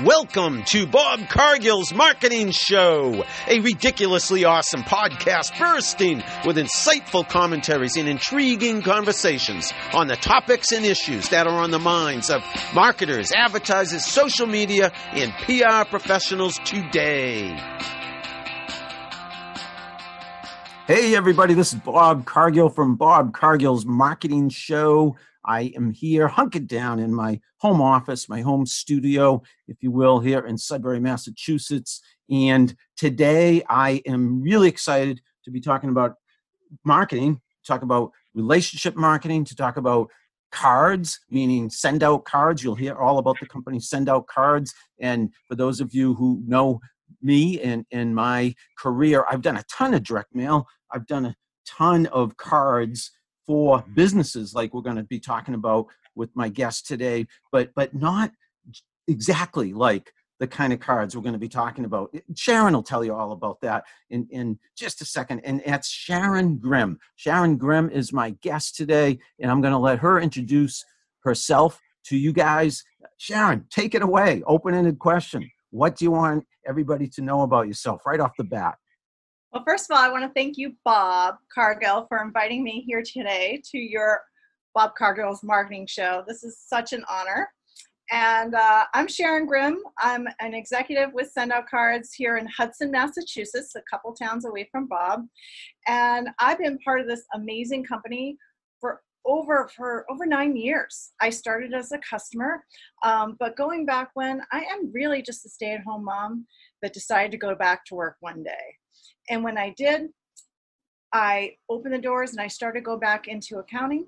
Welcome to Bob Cargill's Marketing Show, a ridiculously awesome podcast bursting with insightful commentaries and intriguing conversations on the topics and issues that are on the minds of marketers, advertisers, social media, and PR professionals today. Hey everybody, this is Bob Cargill from Bob Cargill's Marketing Show. I am here hunkered down in my home office, my home studio, if you will, here in Sudbury, Massachusetts. And today I am really excited to be talking about marketing, talk about relationship marketing, to talk about cards, meaning send out cards. You'll hear all about the company Send Out Cards. And for those of you who know me and in my career, I've done a ton of direct mail. I've done a ton of cards for businesses, like we're going to be talking about with my guest today, but not exactly like the kind of cards we're going to be talking about. Sharon will tell you all about that in just a second. And that's Sharon Grimm. Sharon Grimm is my guest today, and I'm going to let her introduce herself to you guys. Sharon, take it away. Open-ended question. What do you want everybody to know about yourself right off the bat? Well, first of all, I want to thank you, Bob Cargill, for inviting me here today to your Bob Cargill's Marketing Show. This is such an honor. And I'm Sharon Grimm. I'm an executive with Send Out Cards here in Hudson, Massachusetts, a couple towns away from Bob. And I've been part of this amazing company for over 9 years. I started as a customer, but going back when, I am really just a stay-at-home mom that decided to go back to work one day. And when I did, I opened the doors and I started to go back into accounting.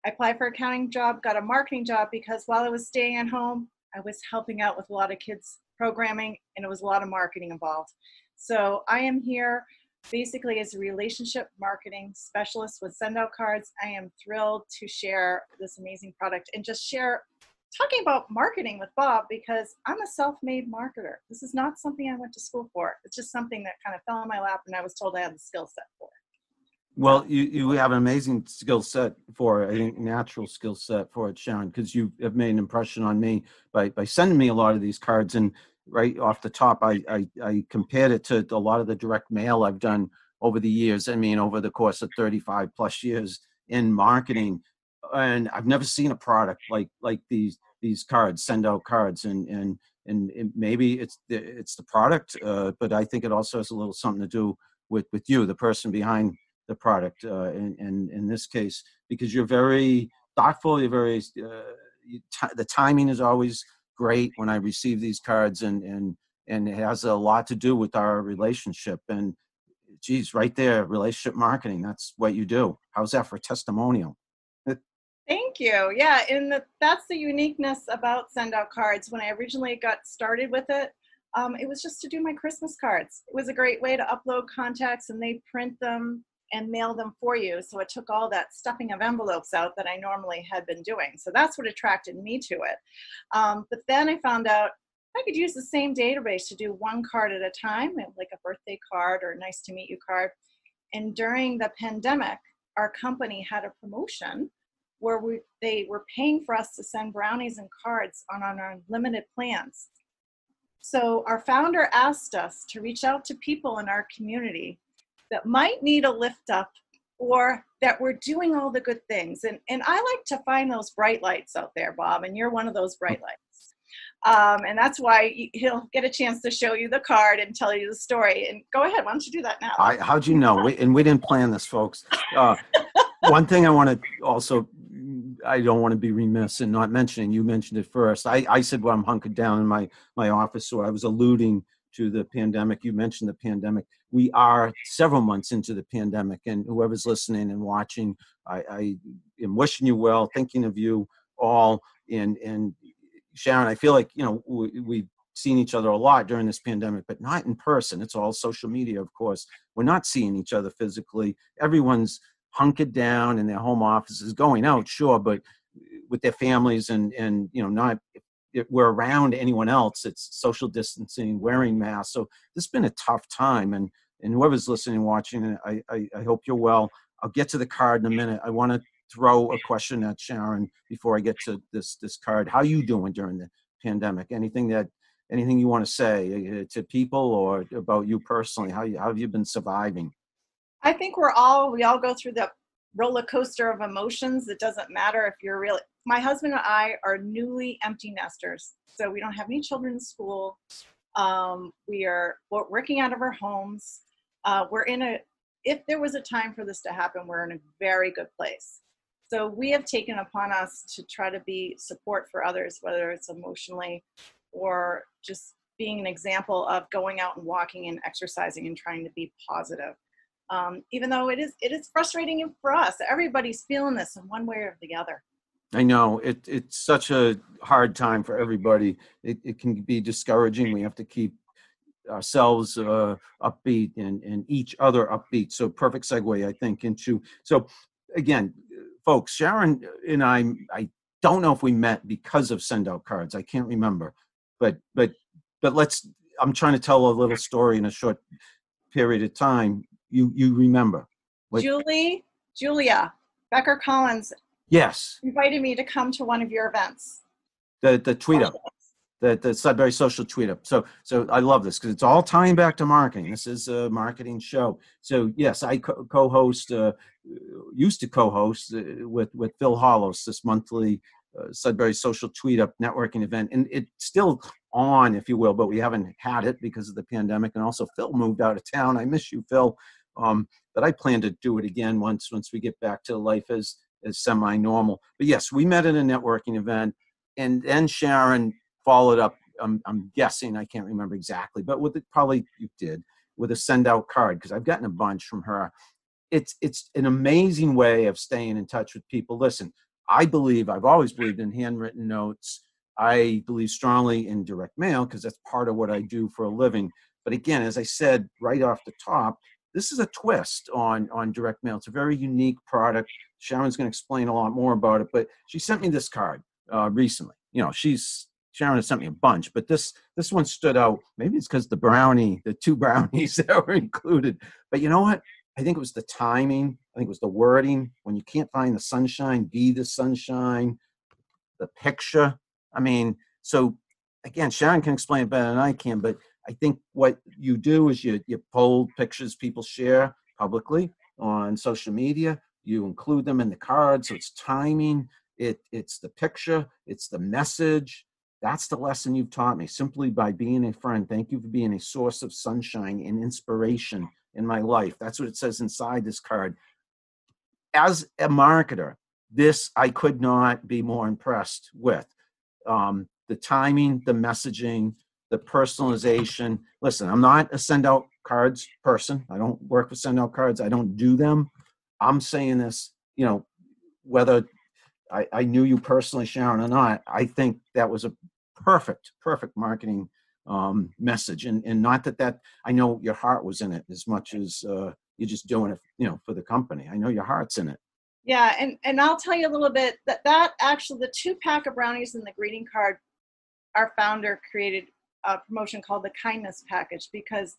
I applied for an accounting job, got a marketing job, because while I was staying at home, I was helping out with a lot of kids programming, and it was a lot of marketing involved. So I am here basically as a relationship marketing specialist with Send Out Cards. I am thrilled to share this amazing product and just share talking about marketing with Bob, because I'm a self-made marketer. This is not something I went to school for. It's just something that kind of fell in my lap and I was told I had the skill set for. Well, you have an amazing skill set for it. I think natural skill set for it, Sharon, because you have made an impression on me by sending me a lot of these cards. And right off the top, I compared it to a lot of the direct mail I've done over the years. I mean, over the course of 35 plus years in marketing. And I've never seen a product like these cards, Send Out Cards, and maybe it's the product, but I think it also has a little something to do with you, the person behind the product, in this case, because you're very thoughtful. You're very the timing is always great when I receive these cards, and it has a lot to do with our relationship. And geez, right there, relationship marketing. That's what you do. How's that for a testimonial? Thank you. Yeah, and that's the uniqueness about Send Out Cards. When I originally got started with it, it was just to do my Christmas cards. It was a great way to upload contacts, and they print them and mail them for you. So it took all that stuffing of envelopes out that I normally had been doing. So that's what attracted me to it. But then I found out I could use the same database to do one card at a time, like a birthday card or a nice to meet you card. And during the pandemic, our company had a promotion where they were paying for us to send brownies and cards on our unlimited plans. So our founder asked us to reach out to people in our community that might need a lift up, or that were doing all the good things. And I like to find those bright lights out there, Bob, and you're one of those bright lights. And that's why he'll get a chance to show you the card and tell you the story. And go ahead, why don't you do that now? How'd you know? We didn't plan this, folks. One thing I want to also, I don't want to be remiss in not mentioning, you mentioned it first. I said, well, I'm hunkered down in my office, so I was alluding to the pandemic. You mentioned the pandemic. We are several months into the pandemic, and whoever's listening and watching, I am wishing you well, thinking of you all. And Sharon, I feel like, we've seen each other a lot during this pandemic, but not in person. It's all social media, of course. We're not seeing each other physically. Everyone's hunkered down in their home offices, going out, sure, but with their families, and not if we're around anyone else. It's social distancing, wearing masks. So this has been a tough time, and whoever's listening and watching, I hope you're well. I'll get to the card in a minute. I want to throw a question at Sharon before I get to this card. How are you doing during the pandemic? Anything that anything you want to say to people or about you personally? How have you been surviving? I think we all go through the roller coaster of emotions. It doesn't matter if you're really, my husband and I are newly empty nesters. So we don't have any children in school. We're working out of our homes. If there was a time for this to happen, we're in a very good place. So we have taken upon us to try to be support for others, whether it's emotionally or just being an example of going out and walking and exercising and trying to be positive. Even though it is frustrating for us. Everybody's feeling this in one way or the other. I know it's such a hard time for everybody. It can be discouraging. We have to keep ourselves upbeat and each other upbeat. So perfect segue, I think, into, so again, folks, Sharon and I don't know if we met because of send out cards. I can't remember, but I'm trying to tell a little story in a short period of time. You remember? Julia Becker Collins. Yes. Invited me to come to one of your events. The tweet up, the Sudbury Social tweet up. So I love this because it's all tying back to marketing. This is a marketing show. So yes, I co-host, used to co-host with Phil Hollis this monthly Sudbury Social tweet up networking event, and it's still on, if you will, but we haven't had it because of the pandemic, and also Phil moved out of town. I miss you, Phil. But I plan to do it again once we get back to life as semi-normal. But yes, we met at a networking event, and then Sharon followed up. I'm guessing, I can't remember exactly, but probably you did, with a send out card, because I've gotten a bunch from her. It's an amazing way of staying in touch with people. Listen, I've always believed in handwritten notes. I believe strongly in direct mail because that's part of what I do for a living. But again, as I said right off the top, this is a twist on direct mail. It's a very unique product. Sharon's going to explain a lot more about it, but she sent me this card recently. Sharon has sent me a bunch, but this one stood out. Maybe it's because the 2 brownies that were included. But you know what? I think it was the timing. I think it was the wording. When you can't find the sunshine, be the sunshine. The picture. I mean, so again, Sharon can explain it better than I can, but I think what you do is you pull pictures people share publicly on social media. You include them in the card, so it's timing. It's the picture. It's the message. That's the lesson you've taught me, simply by being a friend. Thank you for being a source of sunshine and inspiration in my life. That's what it says inside this card. As a marketer, this I could not be more impressed with. The timing, the messaging, the personalization. Listen, I'm not a send out cards person. I don't work with send out cards. I don't do them. I'm saying this, whether I knew you personally, Sharon, or not, I think that was a perfect marketing message. And not that I know your heart was in it as much as you're just doing it, for the company. I know your heart's in it. Yeah, and I'll tell you a little bit that actually the 2-pack of brownies and the greeting card, our founder created a promotion called the kindness package, because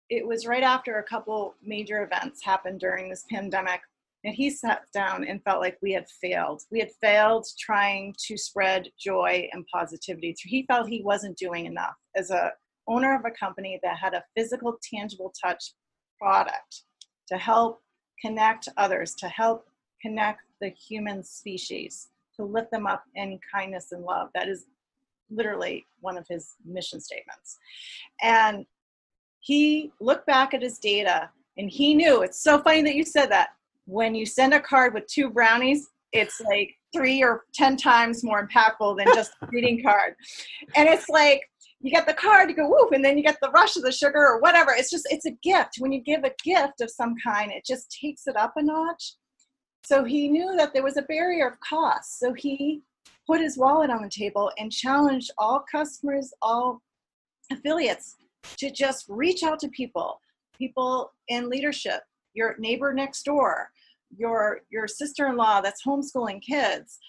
it was right after a couple major events happened during this pandemic, and he sat down and felt like we had failed. We had failed trying to spread joy and positivity. So he felt he wasn't doing enough as a owner of a company that had a physical, tangible touch product to help connect others, to help connect the human species, to lift them up in kindness and love. That is literally one of his mission statements. And he looked back at his data, and he knew, it's so funny that you said that, when you send a card with 2 brownies, it's like 3 or 10 times more impactful than just a greeting card. And it's like, you get the card, you go, woof, and then you get the rush of the sugar or whatever. It's a gift. When you give a gift of some kind, it just takes it up a notch. So he knew that there was a barrier of cost. So he put his wallet on the table and challenged all customers, all affiliates, to just reach out to people in leadership, your neighbor next door, your sister-in-law that's homeschooling kids,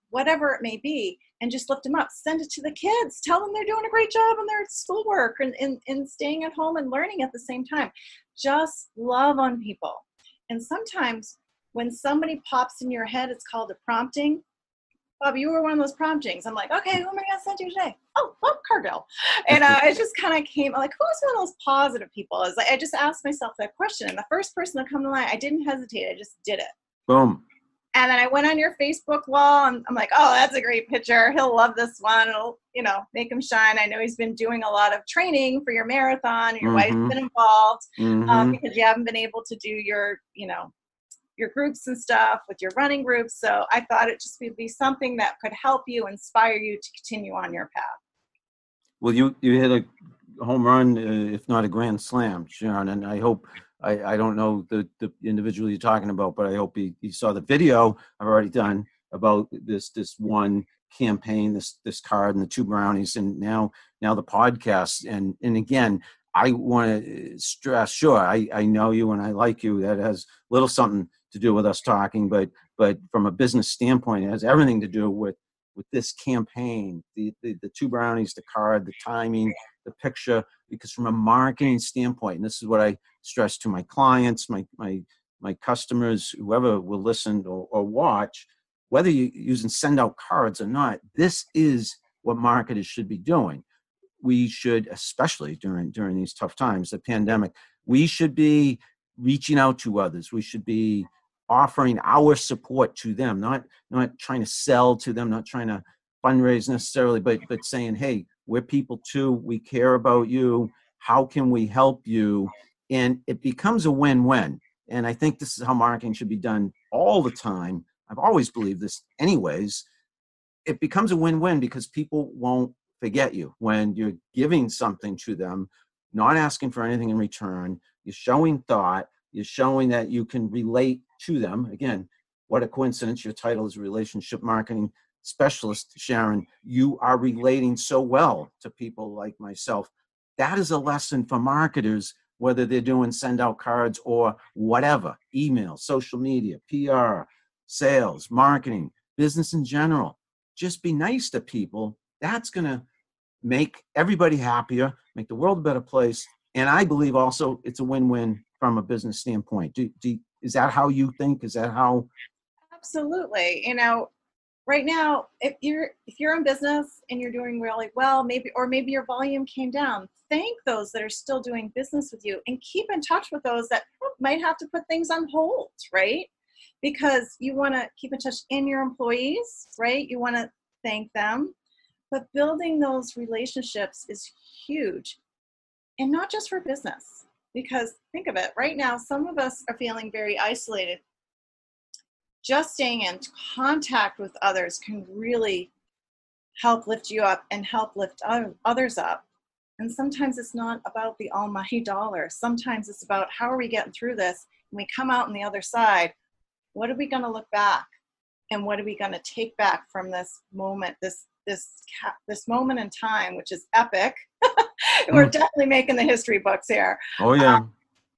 whatever it may be, and just lift them up. Send it to the kids. Tell them they're doing a great job on their schoolwork and staying at home and learning at the same time. Just love on people. And sometimes when somebody pops in your head, it's called a prompting. Bob, you were one of those promptings. I'm like, okay, who am I going to send you today? Oh, Bob Cargill. And it just kind of came, like, who's one of those positive people? Is like, I just asked myself that question. And the first person to come to mind, I didn't hesitate. I just did it. Boom. And then I went on your Facebook wall, and I'm like, oh, that's a great picture. He'll love this one. It'll, make him shine. I know he's been doing a lot of training for your marathon. Your wife's been involved because you haven't been able to do your groups and stuff with your running groups. So I thought it just would be something that could help you, inspire you to continue on your path. Well, you hit a home run, if not a grand slam, Sharon, and I hope, I don't know the individual you're talking about, but I hope he saw the video I've already done about this one campaign, this card and the 2 brownies, and now the podcast. And again, I want to stress, sure, I know you and I like you. That has little something to do with us talking, but from a business standpoint, it has everything to do with this campaign, the 2 brownies, the card, the timing, the picture, because from a marketing standpoint, and this is what I stress to my clients, my customers, whoever will listen or watch, whether you're using send out cards or not, this is what marketers should be doing. We should, especially during these tough times, the pandemic, we should be reaching out to others. We should be offering our support to them, not trying to sell to them, not trying to fundraise necessarily, but saying, hey, we're people too. We care about you. How can we help you? And it becomes a win-win. And I think this is how marketing should be done all the time. I've always believed this anyways. It becomes a win-win because people won't forget you when you're giving something to them, not asking for anything in return. You're showing thought. You're showing that you can relate to them. Again, what a coincidence. Your title is Relationship Marketing Specialist, Sharon. You are relating so well to people like myself. That is a lesson for marketers, whether they're doing send out cards or whatever, email, social media, PR, sales, marketing, business in general. Just be nice to people. That's going to make everybody happier, make the world a better place. And I believe also it's a win-win from a business standpoint. Is that how you think? Is that how? Absolutely. Right now, if you're in business and you're doing really well, maybe your volume came down, thank those that are still doing business with you and keep in touch with those that might have to put things on hold, right? Because you want to keep in touch in your employees, right? You want to thank them, but building those relationships is huge, and not just for business, because think of it, right now, some of us are feeling very isolated. Just staying in contact with others can really help lift you up and help lift others up. And sometimes it's not about the almighty dollar. Sometimes it's about how are we getting through this? When we come out on the other side, what are we going to look back? And what are we going to take back from this moment, this moment in time, which is epic? We're definitely making the history books here. Oh, yeah.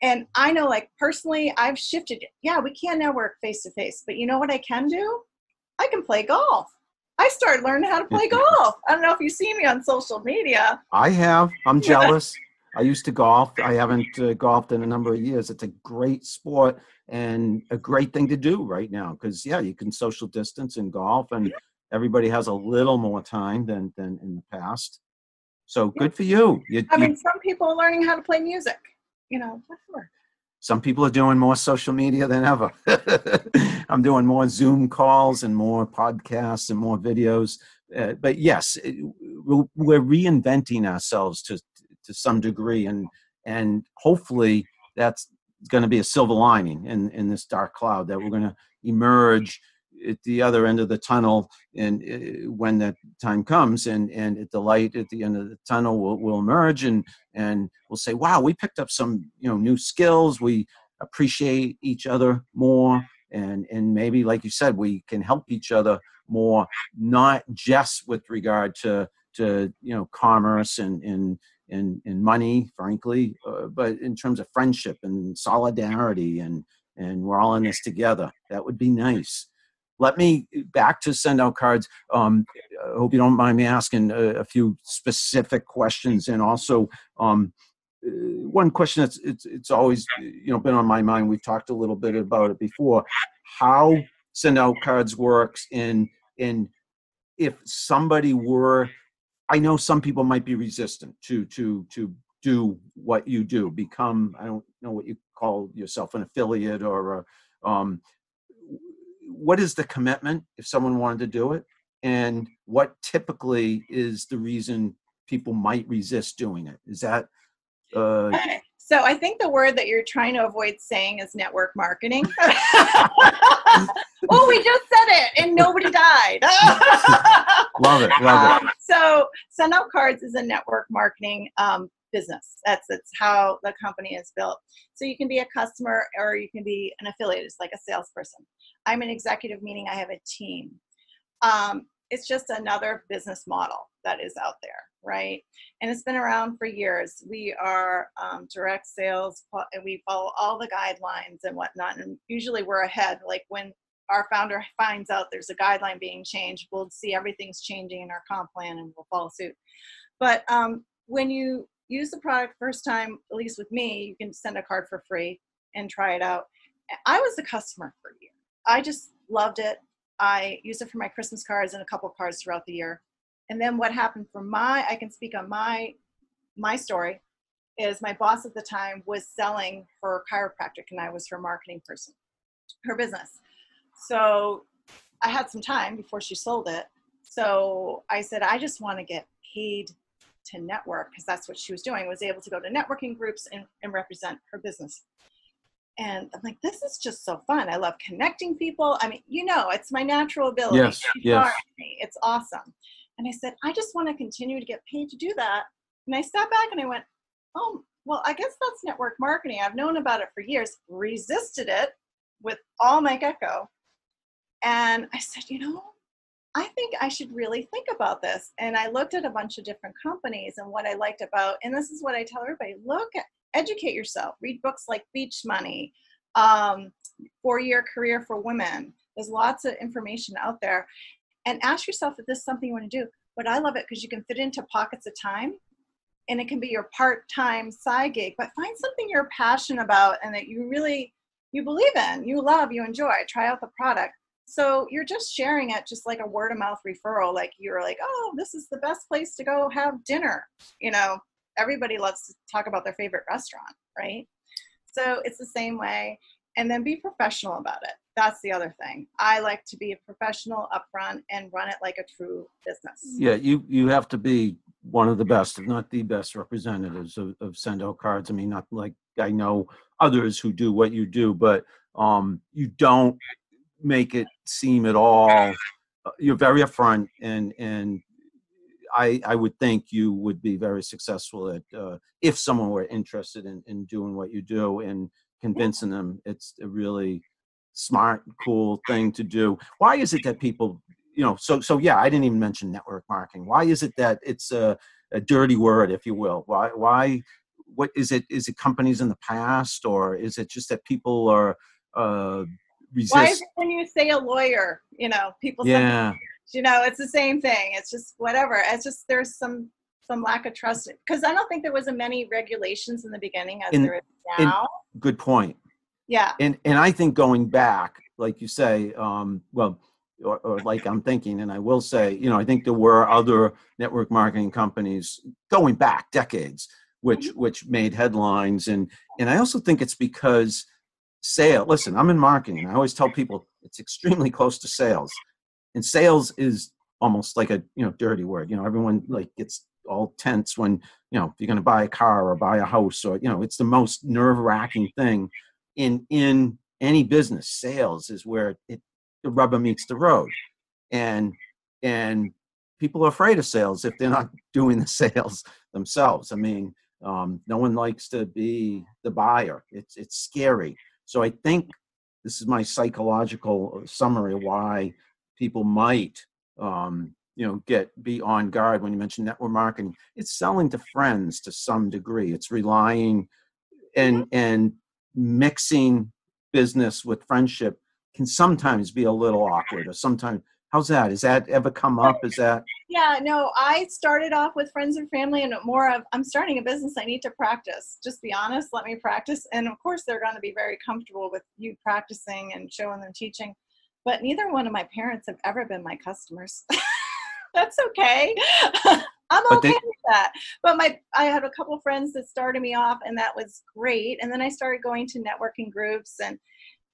And I know, like, personally, I've shifted. Yeah, we can't now work face-to-face. But you know what I can do? I can play golf. I started learning how to play golf. I don't know if you see me on social media. I have. I'm jealous. I used to golf. I haven't golfed in a number of years. It's a great sport and a great thing to do right now because, yeah, you can social distance in golf, and everybody has a little more time than in the past. So good for you. Some people are learning how to play music. Whatever. Some people are doing more social media than ever. I'm doing more Zoom calls and more podcasts and more videos. But yes, we're reinventing ourselves to some degree, and hopefully that's going to be a silver lining in this dark cloud, that we're going to emerge at the other end of the tunnel, and when that time comes, and at the light at the end of the tunnel will emerge, and we'll say, wow, we picked up some new skills. We appreciate each other more, and maybe, like you said, we can help each other more, not just with regard to commerce and money, frankly, but in terms of friendship and solidarity, and we're all in this together. That would be nice. Let me back to send out cards. I hope you don't mind me asking a few specific questions, and also one question that's it's always been on my mind. We've talked a little bit about it before. How send out cards works in if somebody were, I know some people might be resistant to do what you do, become, I don't know what you call yourself, an affiliate or what is the commitment if someone wanted to do it? And what typically is the reason people might resist doing it? Is that so I think the word that you're trying to avoid saying is network marketing. Oh, we just said it and nobody died. Love it. So Send Out Cards is a network marketing business. That's how the company is built. So you can be a customer or you can be an affiliate. It's like a salesperson. I'm an executive, meaning I have a team. It's just another business model that is out there, right? And it's been around for years. We are direct sales, and we follow all the guidelines and whatnot. And usually we're ahead. Like when our founder finds out there's a guideline being changed, we'll see everything's changing in our comp plan and we'll follow suit. But when you use the product first time, at least with me, you can send a card for free and try it out. I was a customer for a year. I just loved it. I used it for my Christmas cards and a couple of cards throughout the year. And then what happened for I can speak on my story, is my boss at the time was selling her chiropractic and I was her marketing person, her business. So I had some time before she sold it. So I said, I just want to get paid to network, because that's what she was doing, was able to go to networking groups and represent her business. And I'm like, this is just so fun. I love connecting people. I mean, it's my natural ability. Yes. It's awesome. And I said, I just want to continue to get paid to do that. And I sat back and I went, oh, well, I guess that's network marketing. I've known about it for years, resisted it with all my gecko. And I said, I think I should really think about this. And I looked at a bunch of different companies and what I liked about, and this is what I tell everybody, educate yourself, read books like Beach Money, 4-Year Career for Women. There's lots of information out there. And ask yourself if this is something you want to do. But I love it because you can fit into pockets of time, and it can be your part-time side gig, but find something you're passionate about and that you believe in, you love, you enjoy, try out the product. So you're just sharing it, just like a word of mouth referral. Like you're like, oh, this is the best place to go have dinner. Everybody loves to talk about their favorite restaurant, right? So it's the same way. And then be professional about it. That's the other thing. I like to be a professional upfront and run it like a true business. Yeah, you have to be one of the best, if not the best representatives of Send Out Cards. I mean, not like I know others who do what you do, but you don't make it seem at all. You're very upfront, and I would think you would be very successful at if someone were interested in doing what you do and convincing them it's a really smart, cool thing to do. Why is it that people, so yeah, I didn't even mention network marketing. Why is it that it's a dirty word, if you will? Why, what is it? Is it companies in the past, or is it just that people are resist? Why is it when you say a lawyer, people say, it's the same thing. It's just whatever. It's just, there's some lack of trust, because I don't think there was as many regulations in the beginning as there is now. Good point. Yeah. And I think going back, like you say, or like I'm thinking, and I will say, I think there were other network marketing companies going back decades, which made headlines. And I also think it's because listen, I'm in marketing, and I always tell people it's extremely close to sales. And sales is almost like a, dirty word. Everyone like gets all tense when, if you're going to buy a car or buy a house, or, it's the most nerve-wracking thing in any business. Sales is where the rubber meets the road. And people are afraid of sales if they're not doing the sales themselves. I mean, no one likes to be the buyer. It's scary. So I think this is my psychological summary of why people might, be on guard when you mention network marketing. It's selling to friends to some degree. It's relying and mixing business with friendship can sometimes be a little awkward, or sometimes. How's that? Has that ever come up? Is that? Yeah, no, I started off with friends and family, and more of, I'm starting a business, I need to practice. Just be honest, let me practice. And of course, they're going to be very comfortable with you practicing and showing them teaching. But neither one of my parents have ever been my customers. That's okay. I'm But okay with that. But I had a couple of friends that started me off, and that was great. And then I started going to networking groups, and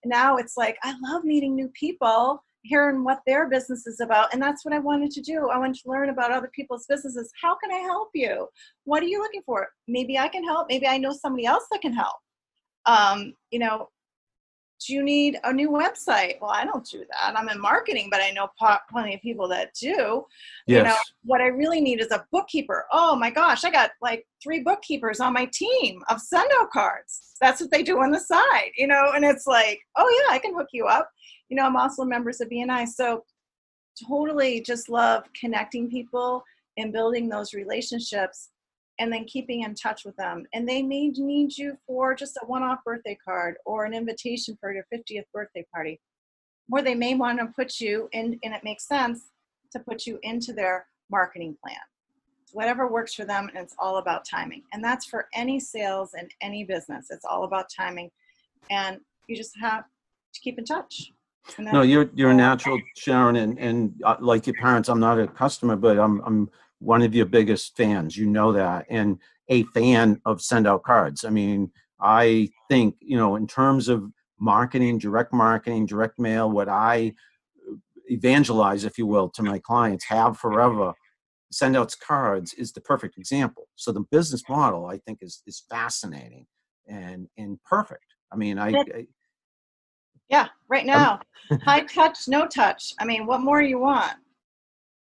now it's like I love meeting new people, hearing what their business is about. And that's what I wanted to do. I wanted to learn about other people's businesses. How can I help you? What are you looking for? Maybe I can help. Maybe I know somebody else that can help. You know, do you need a new website? Well, I don't do that. I'm in marketing, but I know plenty of people that do. Yes. You know, what I really need is a bookkeeper. Oh my gosh, I got like 3 bookkeepers on my team of send-out cards. That's what they do on the side, you know, and it's like, oh yeah, I can hook you up. You know, I'm also members of BNI. So totally just love connecting people and building those relationships and then keeping in touch with them. And they may need you for just a one-off birthday card or an invitation for your 50th birthday party. Or they may want to put you in, and it makes sense to put you into their marketing plan. Whatever works for them, and it's all about timing. And that's for any sales and any business. It's all about timing. And you just have to keep in touch. No, you're a natural, Sharon, and like your parents, I'm not a customer, but I'm one of your biggest fans. You know that, and a fan of send out cards. I mean, I think, you know, in terms of marketing, direct mail, what I evangelize, if you will, to my clients, have forever, send out cards is the perfect example. So the business model, I think, is fascinating and perfect. I mean, yeah, right now, high touch, no touch. I mean, what more do you want?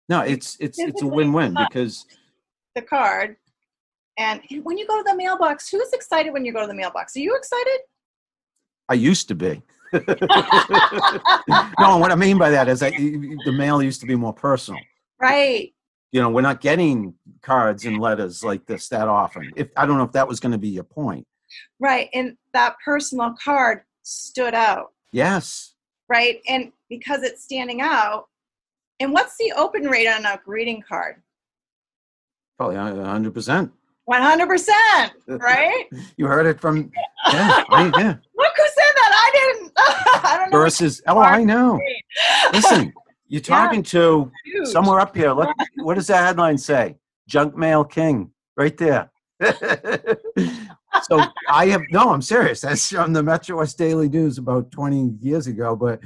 No, it's a win-win because the card, and when you go to the mailbox, who's excited when you go to the mailbox? Are you excited? I used to be. No, what I mean by that is that the mail used to be more personal. Right. You know, we're not getting cards and letters like this that often. I don't know if that was going to be your point. Right, and that personal card stood out. Yes. Right, and because it's standing out. And what's the open rate on a greeting card? Probably 100%. 100%, right? You heard it from, yeah. Look who said that. I didn't. I don't know. Versus, I know. Listen, you're talking to somewhere up here. Look, what does that headline say? Junk mail king, right there. So I'm serious. That's from the Metro West Daily News about 20 years ago, but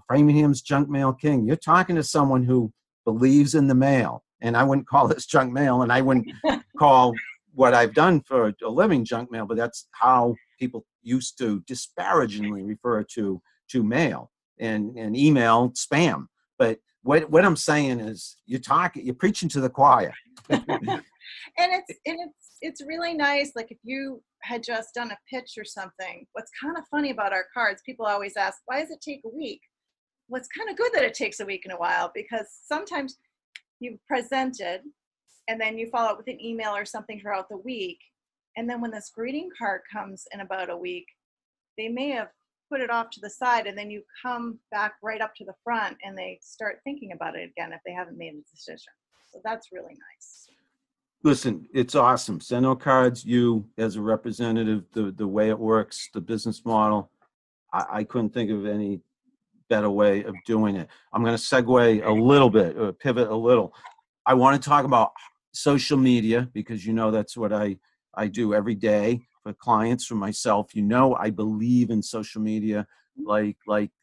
Framingham's junk mail king. You're talking to someone who believes in the mail, and I wouldn't call this junk mail, and I wouldn't call what I've done for a living junk mail, but that's how people used to disparagingly refer to mail and email spam. But what I'm saying is you're preaching to the choir. And it's really nice. Like if you had just done a pitch or something, what's kind of funny about our cards, people always ask, why does it take a week? Well, it's kind of good that it takes a week and a while, because sometimes you've presented and then you follow up with an email or something throughout the week. And then when this greeting card comes in about a week, they may have put it off to the side, and then you come back right up to the front and they start thinking about it again if they haven't made a decision. So that's really nice. Listen, it's awesome. Send out cards, you as a representative, the way it works, the business model, I couldn't think of any better way of doing it. I'm going to segue a little bit, or pivot a little. I want to talk about social media, because you know that's what I do every day for clients, for myself. You know, I believe in social media like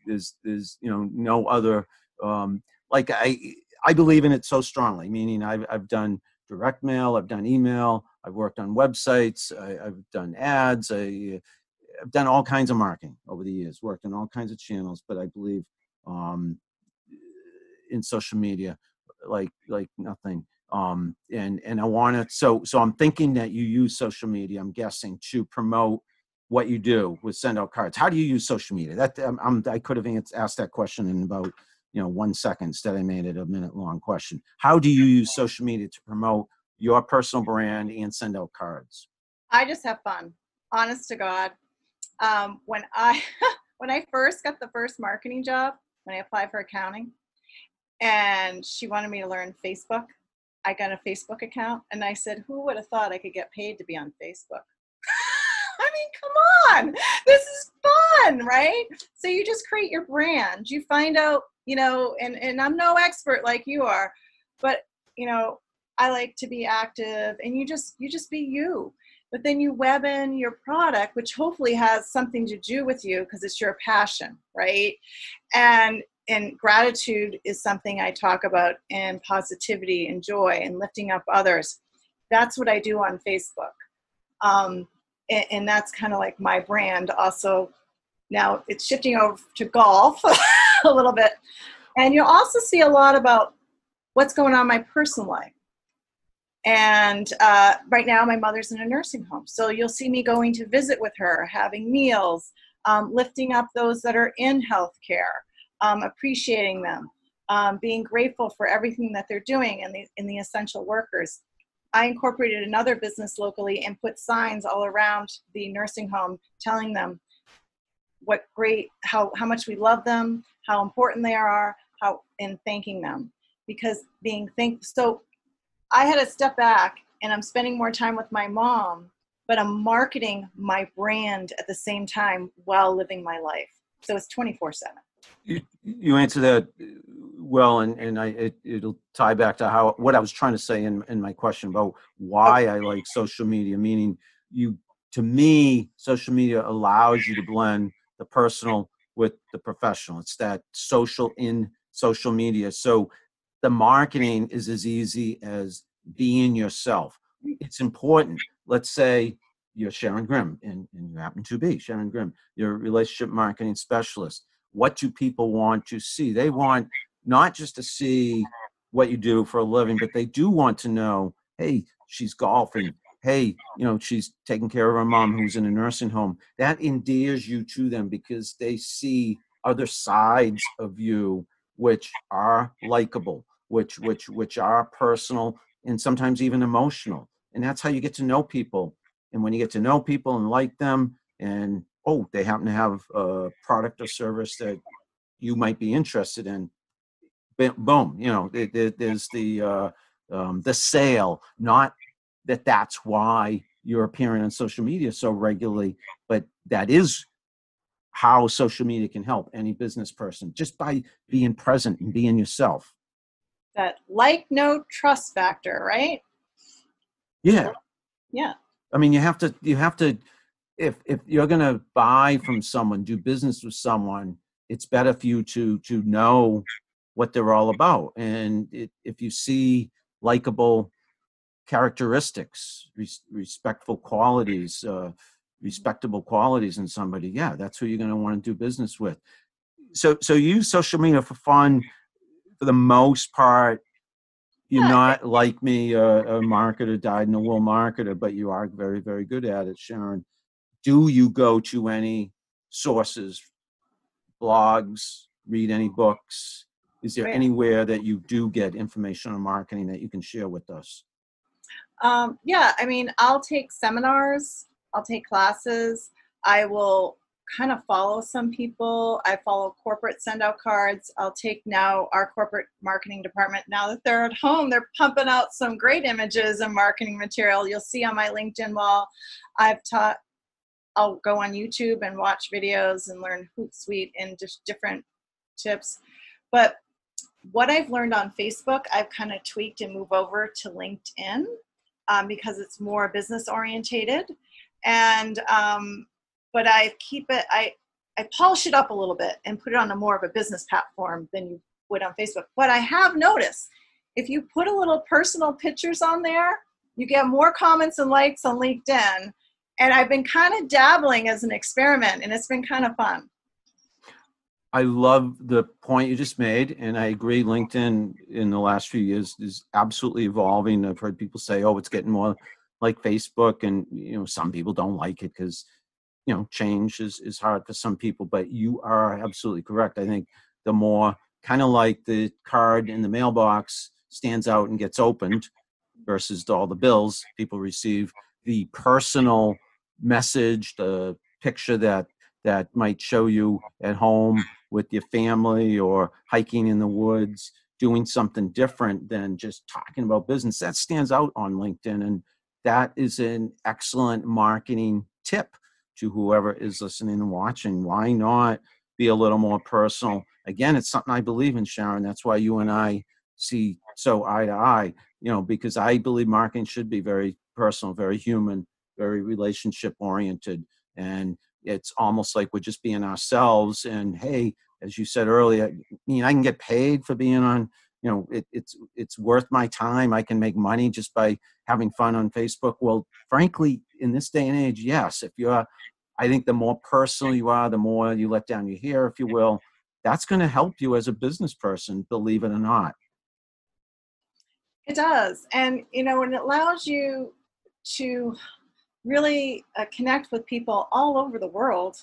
there's no other. Like I believe in it so strongly. Meaning I've done direct mail, I've done email, I've worked on websites, I've done ads, I've done all kinds of marketing over the years, worked on all kinds of channels, but I believe in social media like nothing. And I want to, so I'm thinking that you use social media, I'm guessing, to promote what you do with send out cards. How do you use social media? That I could have asked that question in about 1 second. Instead, I made it a minute-long question. How do you use social media to promote your personal brand and send out cards? I just have fun, honest to God. When I first got the first marketing job, when I applied for accounting, and she wanted me to learn Facebook, I got a Facebook account, and I said, who would have thought I could get paid to be on Facebook? I mean, come on, this is fun, right? So you just create your brand. You find out, and I'm no expert like you are, but I like to be active, and you just be you. But then you web in your product, which hopefully has something to do with you because it's your passion, right? And gratitude is something I talk about, and positivity and joy and lifting up others. That's what I do on Facebook. And that's kind of like my brand. Also, now it's shifting over to golf a little bit. And you'll also see a lot about what's going on in my personal life. And right now, my mother's in a nursing home. So you'll see me going to visit with her, having meals, lifting up those that are in healthcare, appreciating them, being grateful for everything that they're doing in the essential workers. I incorporated another business locally and put signs all around the nursing home telling them how much we love them, how important they are, and thanking them. Because so I had to step back, and I'm spending more time with my mom, but I'm marketing my brand at the same time while living my life. So it's 24/7. You answer that well, and it'll tie back to what I was trying to say in my question about why I like social media. Meaning, to me, social media allows you to blend the personal with the professional. It's that social in social media. So the marketing is as easy as being yourself. It's important. Let's say you're Sharon Grimm, and you happen to be Sharon Grimm. You're a relationship marketing specialist. What do people want to see? They want not just to see what you do for a living, but they do want to know, hey, she's golfing. Hey, she's taking care of her mom who's in a nursing home. That endears you to them because they see other sides of you which are likable, which are personal, and sometimes even emotional. And that's how you get to know people. And when you get to know people and like them, and they happen to have a product or service that you might be interested in, boom, there's the sale. Not that that's why you're appearing on social media so regularly, but that is how social media can help any business person, just by being present and being yourself. That like-no trust factor, right? Yeah. Yeah. I mean, you have to, if you're going to buy from someone, do business with someone, it's better for you to know what they're all about. And if you see likable characteristics, respectful qualities, respectable qualities in somebody, yeah, that's who you're going to want to do business with. So you use social media for fun for the most part. You're not like me, a marketer, dyed-in-the-wool marketer, but you are very, very good at it, Sharon. Do you go to any sources, blogs, read any books? Is there anywhere that you do get information on marketing that you can share with us? Yeah, I mean, I'll take seminars, I'll take classes, I will kind of follow some people. I follow corporate send out cards. I'll take now our corporate marketing department. Now that they're at home, they're pumping out some great images and marketing material. You'll see on my LinkedIn wall, I'll go on YouTube and watch videos and learn Hootsuite and just different tips. But what I've learned on Facebook, I've kind of tweaked and moved over to LinkedIn because it's more business orientated. And but I keep it, I polish it up a little bit and put it on a more of a business platform than you would on Facebook. But I have noticed if you put a little personal pictures on there, you get more comments and likes on LinkedIn. And I've been kind of dabbling as an experiment, and it's been kind of fun. I love the point you just made, and I agree. LinkedIn in the last few years is absolutely evolving. I've heard people say, "Oh, it's getting more like Facebook," and some people don't like it because change is hard for some people. But you are absolutely correct. I think the more kind of like the card in the mailbox stands out and gets opened versus all the bills people receive, the personal message, the picture that might show you at home with your family or hiking in the woods, doing something different than just talking about business, that stands out on LinkedIn. And that is an excellent marketing tip to whoever is listening and watching. Why not be a little more personal? Again, it's something I believe in, Sharon. That's why you and I see so eye to eye, because I believe marketing should be very personal, very human, very relationship oriented. And it's almost like we're just being ourselves. And hey, as you said earlier, I can get paid for being on, it's worth my time. I can make money just by having fun on Facebook. Well, frankly, in this day and age, yes. I think the more personal you are, the more you let down your hair, if you will, that's going to help you as a business person, believe it or not. It does. And, and it allows you to really connect with people all over the world.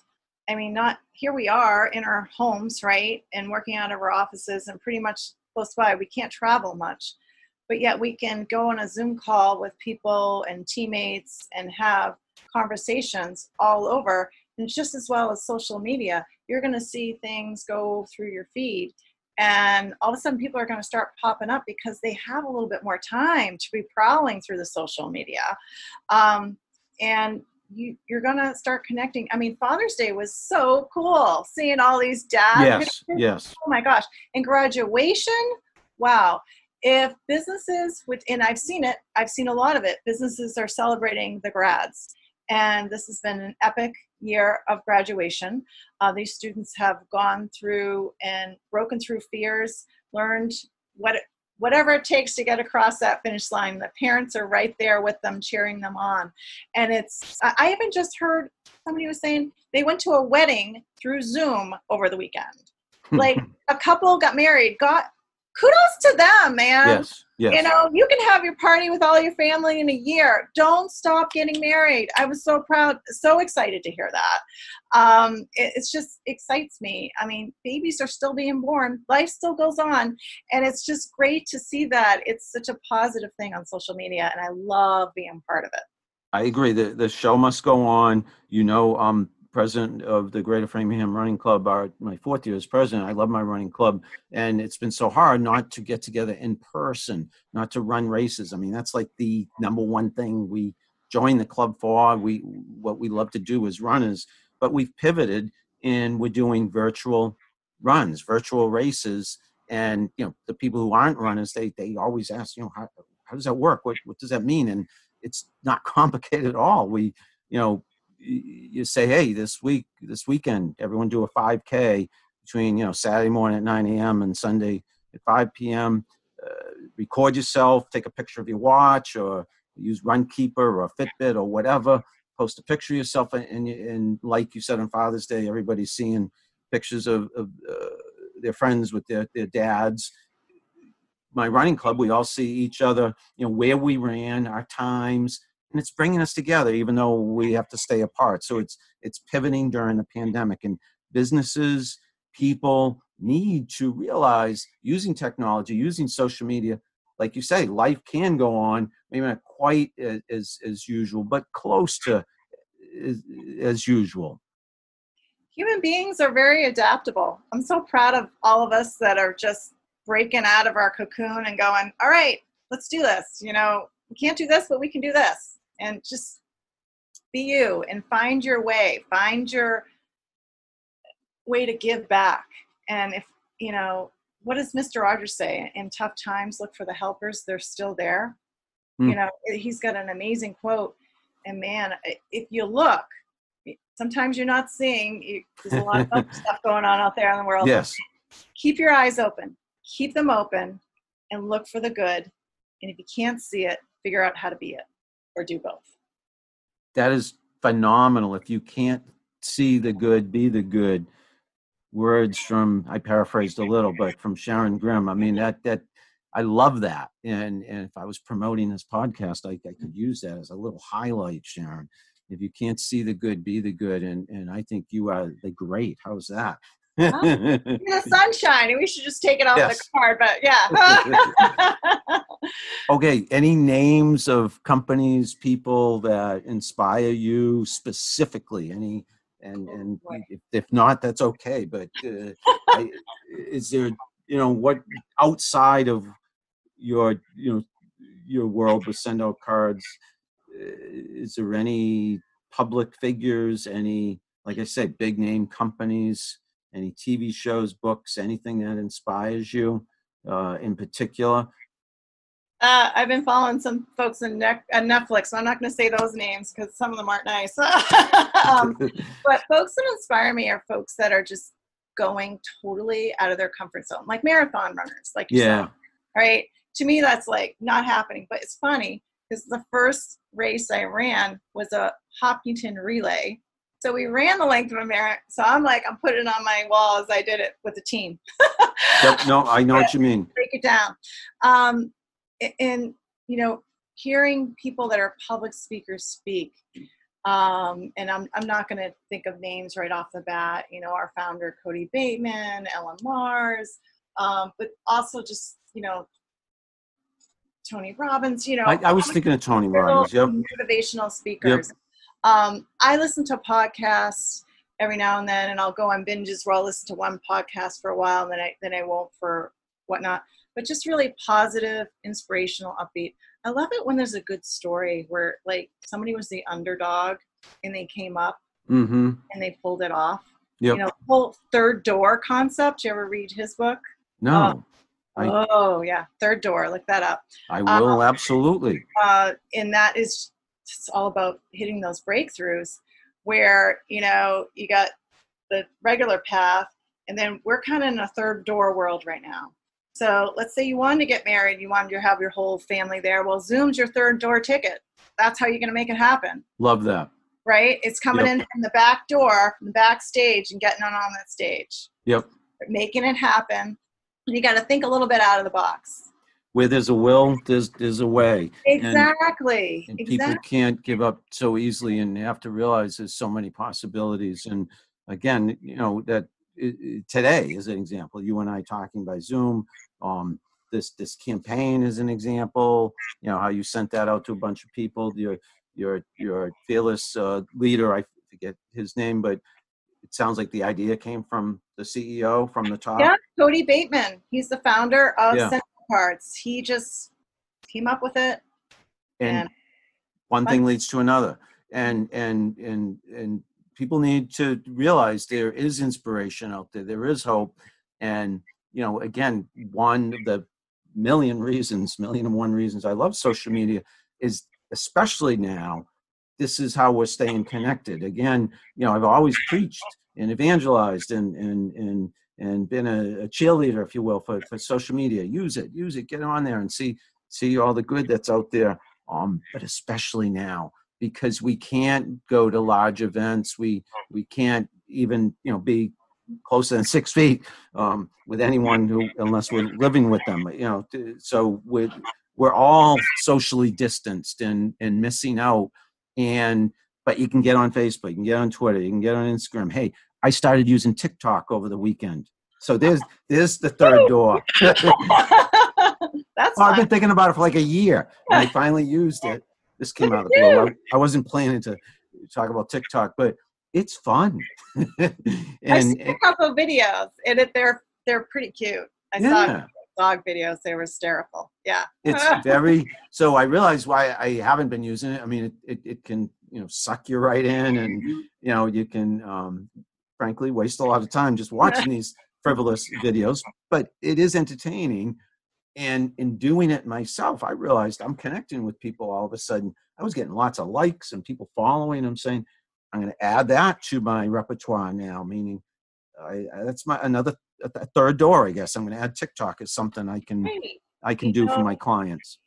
I mean, not here we are in our homes, right? And working out of our offices and pretty much close by. We can't travel much, but yet we can go on a Zoom call with people and teammates and have conversations all over. And just as well as social media, you're going to see things go through your feed. And all of a sudden people are going to start popping up because they have a little bit more time to be prowling through the social media. And you're going to start connecting. I mean, Father's Day was so cool, seeing all these dads. Yes. Oh my gosh. And graduation, wow. If businesses, and I've seen a lot of it, businesses are celebrating the grads. And this has been an epic year of graduation. These students have gone through and broken through fears, learned whatever it takes to get across that finish line. The parents are right there with them, cheering them on. And I even just heard somebody was saying they went to a wedding through Zoom over the weekend. Like a couple got married, kudos to them, man. Yes. You can have your party with all your family in a year. Don't stop getting married. I was so proud, so excited to hear that. It's just excites me. I mean, babies are still being born. Life still goes on. And it's just great to see that. It's such a positive thing on social media. And I love being part of it. I agree. The show must go on. President of the Greater Framingham Running Club, my 4th year as president. I love my running club, and it's been so hard not to get together in person, not to run races. I mean, that's like the number one thing we joined the club for. What we love to do as runners, but we've pivoted and we're doing virtual runs, virtual races. And the people who aren't runners, they always ask, how does that work? What does that mean? And it's not complicated at all. You say, hey, this weekend, everyone do a 5K between, Saturday morning at 9 a.m. and Sunday at 5 p.m. Record yourself, take a picture of your watch, or use Runkeeper or Fitbit or whatever. Post a picture of yourself, and like you said on Father's Day, everybody's seeing pictures of their friends with their dads. My running club, we all see each other, where we ran, our times. And it's bringing us together, even though we have to stay apart. So it's pivoting during the pandemic, and businesses, people need to realize using technology, using social media, like you say, life can go on, maybe not quite as usual, but close to as usual. Human beings are very adaptable. I'm so proud of all of us that are just breaking out of our cocoon and going, all right, let's do this. We can't do this, but we can do this. And just be you and find your way to give back. And if, what does Mr. Rogers say? In tough times, look for the helpers. They're still there. He's got an amazing quote. And man, if you look, sometimes you're not seeing, there's a lot of other stuff going on out there in the world. Yes. Keep your eyes open, keep them open, and look for the good. And if you can't see it, figure out how to be it. Or do both. That is phenomenal. If you can't see the good, be the good. Words from, I paraphrased a little, but from Sharon Grimm. I mean, that I love that. And if I was promoting this podcast, I could use that as a little highlight, Sharon. If you can't see the good, be the good. And I think you are the great. How's that? The sunshine. We should just take it off the card, but yeah. Okay. Any names of companies, people that inspire you specifically? And if not, that's okay. But is there, what outside of your world with send out cards? Is there any public figures? Any, like I say, big name companies? Any TV shows, books, anything that inspires you in particular? I've been following some folks on Netflix. So I'm not going to say those names because some of them aren't nice. But folks that inspire me are folks that are just going totally out of their comfort zone, like marathon runners, like yourself. Right? To me, that's like not happening. But it's funny because the first race I ran was a Hopkinton relay. So we ran the length of America. So I'm putting it on my wall as I did it with the team. Yep, no, I know what you mean. Break it down. And hearing people that are public speakers speak, and I'm not going to think of names right off the bat. Our founder Cody Bateman, Ellen Mars, but also just Tony Robbins. I was thinking of Tony Robbins. Yep. Motivational speakers. Yep. I listen to podcasts every now and then, and I'll go on binges where I'll listen to one podcast for a while, and then I won't for whatnot. But just really positive, inspirational, upbeat. I love it when there's a good story where like somebody was the underdog and they came up and they pulled it off. Yep. The whole third door concept. You ever read his book? No. Yeah. Third door. Look that up. I will, absolutely. And that is it's all about hitting those breakthroughs where, you got the regular path and then we're kind of in a third door world right now. So let's say you wanted to get married, you wanted to have your whole family there. Well, Zoom's your third door ticket. That's how you're going to make it happen. Love that. Right? It's coming in from the back door, from the backstage and getting on that stage. Yep. Making it happen. You got to think a little bit out of the box. Where there's a will, there's a way. Exactly. And people can't give up so easily, and you have to realize there's so many possibilities. And again, that today is an example. You and I talking by Zoom. This campaign is an example. How you sent that out to a bunch of people. Your fearless leader, I forget his name, but it sounds like the idea came from the CEO from the top. Yeah, Cody Bateman. He's the founder of Central Parts. He just came up with it. And one thing leads to another. And people need to realize there is inspiration out there. There is hope. And, again, one of the million and one reasons I love social media is especially now, this is how we're staying connected. Again, I've always preached and evangelized and been a cheerleader, if you will, for social media. Use it, get on there and see all the good that's out there. But especially now, because we can't go to large events. We can't even, be closer than 6 feet with anyone unless we're living with them. So we're all socially distanced and missing out. But you can get on Facebook, you can get on Twitter, you can get on Instagram. Hey, I started using TikTok over the weekend. So there's the third door. I've been thinking about it for like a year, and I finally used it. This came out of the blue. I wasn't planning to talk about TikTok, but it's fun. I see a couple of videos, and they're pretty cute. I saw dog videos; they were hysterical. Yeah, it's very. So I realized why I haven't been using it. I mean, it can suck you right in, and you can frankly waste a lot of time just watching these frivolous videos. But it is entertaining. And in doing it myself, I realized I'm connecting with people all of a sudden. I was getting lots of likes and people following. I'm saying, I'm going to add that to my repertoire now, meaning that's another third door, I guess. I'm going to add TikTok as something I can do for my clients.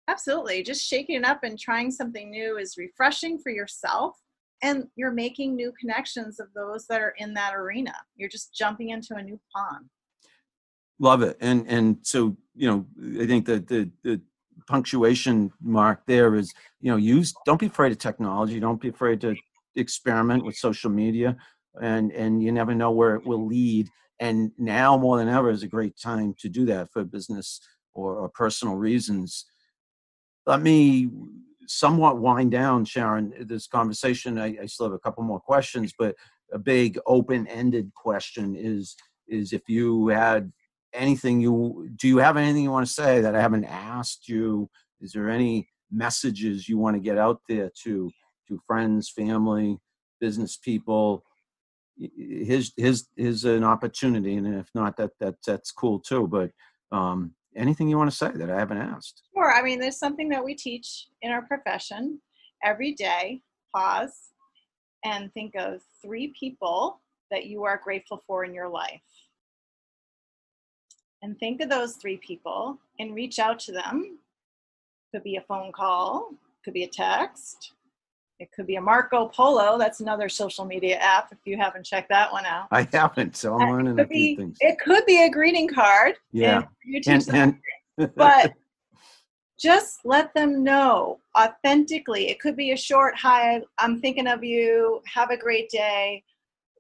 Absolutely. Just shaking it up and trying something new is refreshing for yourself. And you're making new connections of those that are in that arena. You're just jumping into a new pond. Love it. And so, I think that the punctuation mark there is, don't be afraid of technology. Don't be afraid to experiment with social media, and you never know where it will lead. And now more than ever is a great time to do that for business or personal reasons. Let me somewhat wind down, Sharon, this conversation. I still have a couple more questions, but a big open-ended question is if you had do you have anything you want to say that I haven't asked you? Is there any messages you want to get out there to friends, family, business people? Here's an opportunity, and if not, that's cool too. But anything you want to say that I haven't asked? Sure. I mean, there's something that we teach in our profession every day. Pause and think of 3 people that you are grateful for in your life. And think of those 3 people and reach out to them. Could be a phone call, could be a text, it could be a Marco Polo. That's another social media app if you haven't checked that one out. I haven't, so I'm learning a few things. It could be a greeting card. Yeah. And you teach them, but just let them know authentically. It could be a short, hi, I'm thinking of you. Have a great day.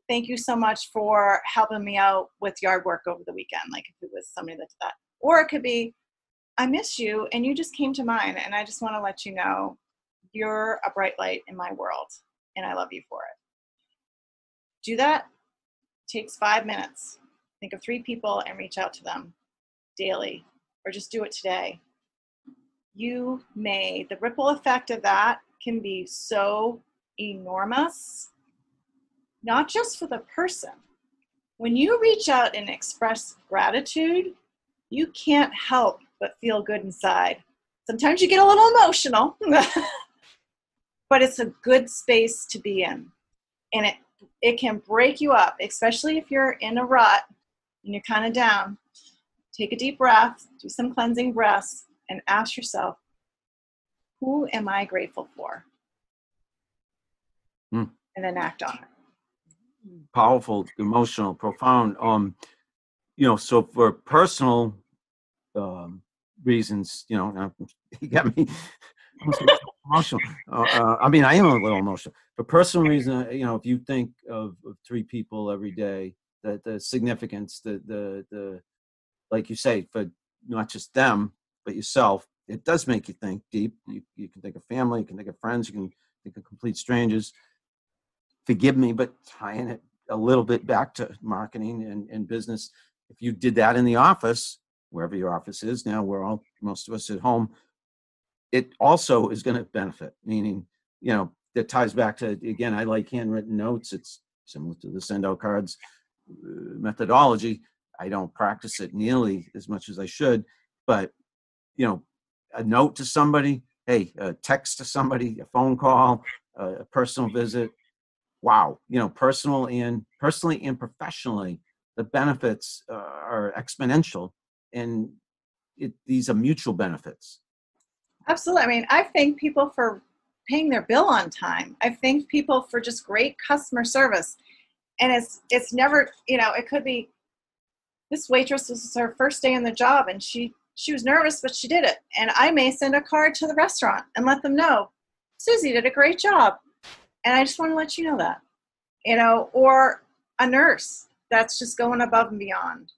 Thank you so much for helping me out with yard work over the weekend. Like if it was somebody that did that. Or it could be, I miss you and you just came to mind and I just want to let you know you're a bright light in my world and I love you for it. Do that. It takes 5 minutes. Think of 3 people and reach out to them daily or just do it today. The ripple effect of that can be so enormous, not just for the person. When you reach out and express gratitude, you can't help but feel good inside. Sometimes you get a little emotional, but it's a good space to be in. And it can break you up, especially if you're in a rut and you're kind of down. Take a deep breath, do some cleansing breaths, and ask yourself, who am I grateful for? And then act on it. Powerful, emotional, profound. So for personal reasons, you got me emotional. I mean, I am a little emotional. For personal reasons, if you think of 3 people every day, the significance, the like you say, for not just them, but yourself, it does make you think deep. You can think of family, you can think of friends, you can think of complete strangers. Forgive me, but tying it a little bit back to marketing and business, if you did that in the office, wherever your office is now, most of us at home, it also is going to benefit, meaning, that ties back to, again, I like handwritten notes. It's similar to the send out cards methodology. I don't practice it nearly as much as I should, but, a note to somebody, hey, a text to somebody, a phone call, a personal visit. Wow. Personally and professionally, the benefits are exponential, and these are mutual benefits. Absolutely. I mean, I thank people for paying their bill on time. I thank people for just great customer service. And it's never, it could be this waitress was her first day on the job and she was nervous, but she did it. And I may send a card to the restaurant and let them know, Susie did a great job. And I just want to let you know that, or a nurse that's just going above and beyond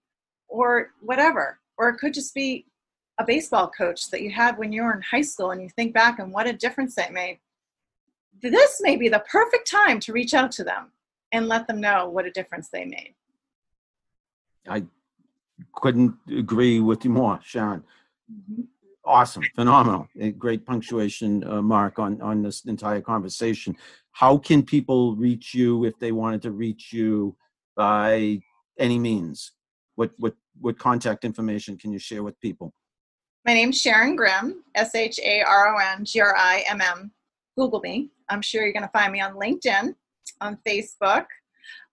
or whatever. Or it could just be a baseball coach that you had when you were in high school and you think back and what a difference that made. This may be the perfect time to reach out to them and let them know what a difference they made. I couldn't agree with you more, Sharon. Mm-hmm. Awesome, phenomenal, a great punctuation mark on this entire conversation. How can people reach you if they wanted to reach you by any means? What contact information can you share with people? My name's Sharon Grimm, SharonGrimm. Google me. I'm sure you're going to find me on LinkedIn, on Facebook.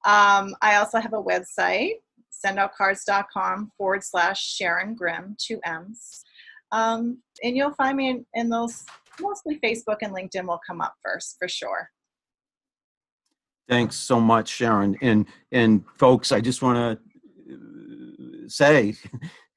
I also have a website, sendoutcards.com/Sharon Grimm, 2 M's. And you'll find me in those, mostly Facebook and LinkedIn will come up first, for sure. Thanks so much, Sharon. And folks, I just want to say,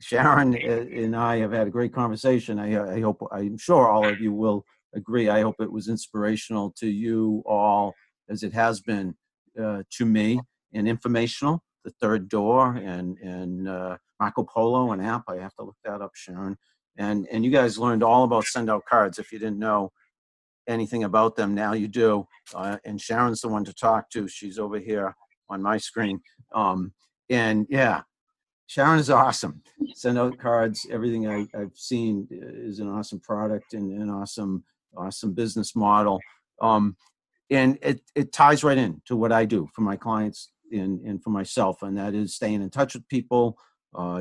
Sharon and I have had a great conversation. I'm sure all of you will agree. I hope it was inspirational to you all, as it has been to me, and informational. The Third Door and Marco Polo, an app. I have to look that up, Sharon. And you guys learned all about send out cards. If you didn't know anything about them, now you do. And Sharon's the one to talk to. She's over here on my screen. And yeah, Sharon is awesome. Send out cards. Everything I've seen is an awesome product and an awesome business model. And it ties right in to what I do for my clients and for myself. And that is staying in touch with people,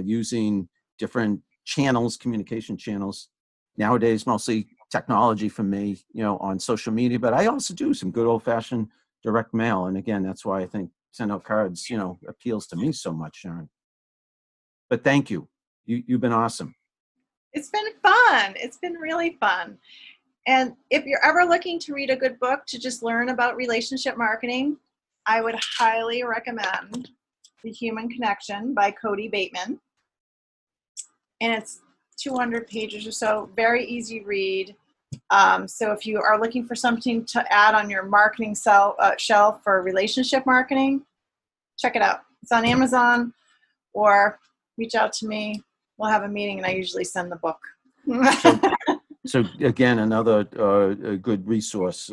using different channels, communication channels. Nowadays, mostly technology for me, on social media, but I also do some good old-fashioned direct mail. And again, that's why I think send out cards, appeals to me so much, Sharon. But thank you. You've been awesome. It's been fun. It's been really fun. And if you're ever looking to read a good book to just learn about relationship marketing, I would highly recommend The Human Connection by Cody Bateman. And it's 200 pages or so, very easy read. So if you are looking for something to add on your marketing shelf for relationship marketing, check it out. It's on Amazon, or reach out to me. We'll have a meeting, and I usually send the book. So again, another good resource.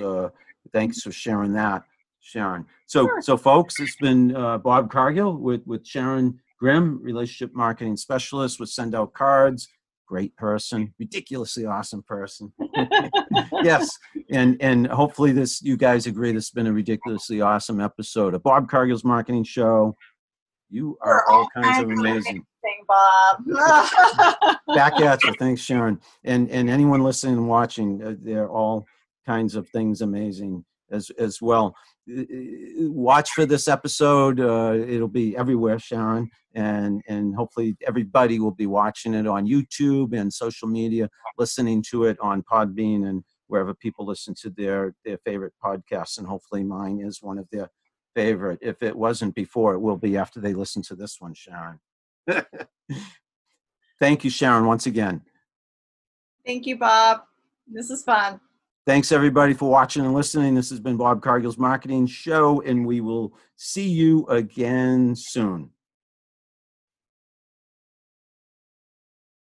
Thanks for sharing that, Sharon. So folks, it's been Bob Cargill with Sharon Grimm, relationship marketing specialist with Send Out Cards. Great person, ridiculously awesome person. Yes, and hopefully you guys agree this has been a ridiculously awesome episode of Bob Cargill's Marketing Show. You are all kinds of amazing. Bob. Back at you. Thanks, Sharon. And anyone listening and watching, they're all kinds of things amazing as well. Watch for this episode. It'll be everywhere, Sharon. And hopefully everybody will be watching it on YouTube and social media, listening to it on Podbean and wherever people listen to their favorite podcasts. And hopefully mine is one of their favorite. If it wasn't before, it will be after they listen to this one, Sharon. Thank you, Sharon, once again. Thank you, Bob. This is fun. Thanks, everybody, for watching and listening. This has been Bob Cargill's Marketing Show, and we will see you again soon.